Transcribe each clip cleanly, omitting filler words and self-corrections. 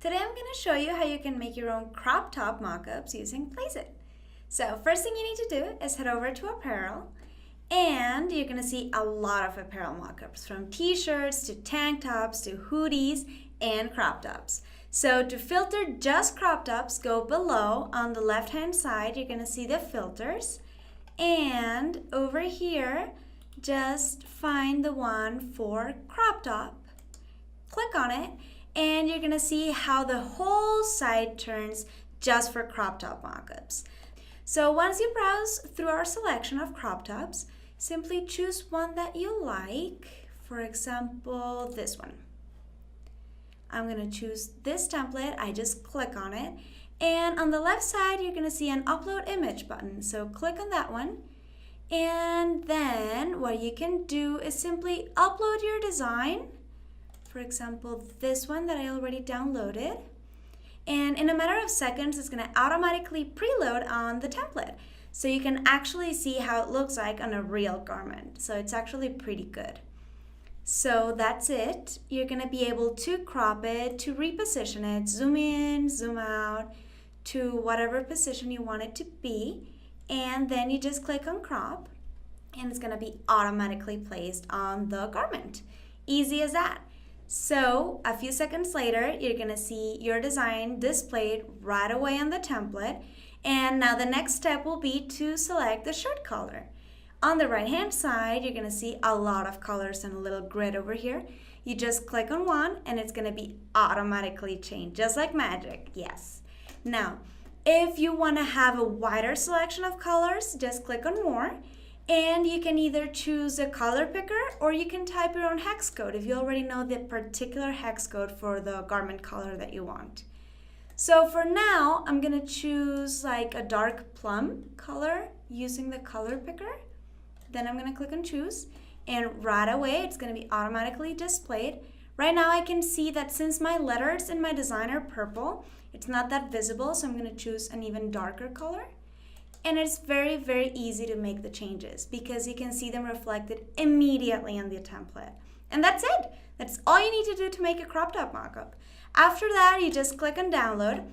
Today I'm going to show you how you can make your own crop top mockups using Placeit. So first thing you need to do is head over to apparel, and you're going to see a lot of apparel mockups, from t-shirts to tank tops to hoodies and crop tops. So to filter just crop tops, go below on the left hand side. You're going to see the filters, and over here just find the one for crop top. Click on it, and you're going to see how the whole site turns just for crop top mockups. So once you browse through our selection of crop tops, simply choose one that you like. For example, this one. I'm going to choose this template. I just click on it, and on the left side you're going to see an upload image button. So click on that one, and then what you can do is simply upload your design. For example, this one that I already downloaded. And in a matter of seconds, it's going to automatically preload on the template. So you can actually see how it looks like on a real garment. So it's actually pretty good. So that's it. You're going to be able to crop it, to reposition it, zoom in, zoom out, to whatever position you want it to be. And then you just click on crop, and it's going to be automatically placed on the garment. Easy as that. So a few seconds later, you're going to see your design displayed right away on the template. And now the next step will be to select the shirt color. On the right hand side, you're going to see a lot of colors and a little grid over here. You just click on one, and it's going to be automatically changed, just like magic. Yes. Now, if you want to have a wider selection of colors, just click on more. And you can either choose a color picker, or you can type your own hex code if you already know the particular hex code for the garment color that you want. So for now, I'm going to choose like a dark plum color using the color picker. Then I'm going to click on choose, and right away it's going to be automatically displayed. Right now I can see that since my letters in my design are purple, it's not that visible, so I'm going to choose an even darker color. And it's very, very easy to make the changes because you can see them reflected immediately on the template. And that's it. That's all you need to do to make a crop top mockup. After that, you just click on download.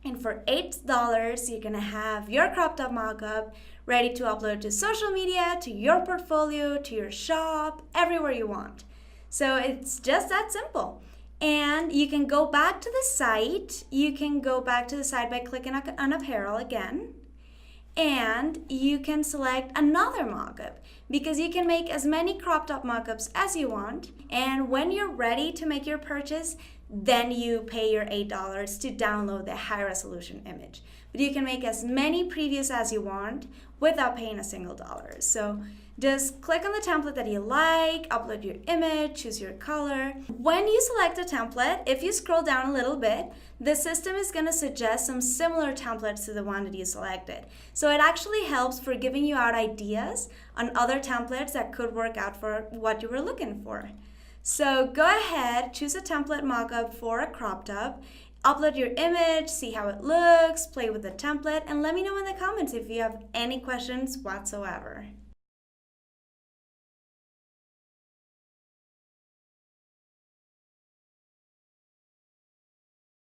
And for $8, you're going to have your crop top mockup ready to upload to social media, to your portfolio, to your shop, everywhere you want. So it's just that simple. And you can go back to the site. You can go back to the site by clicking on apparel again. And you can select another mockup because you can make as many crop top mockups as you want. And when you're ready to make your purchase, then you pay your $8 to download the high resolution image. But you can make as many previews as you want without paying a single dollar. So just click on the template that you like, upload your image, choose your color. When you select a template, if you scroll down a little bit, the system is going to suggest some similar templates to the one that you selected. So it actually helps for giving you out ideas on other templates that could work out for what you were looking for. So go ahead, choose a template mockup for a crop top, upload your image, see how it looks, play with the template, and let me know in the comments if you have any questions whatsoever.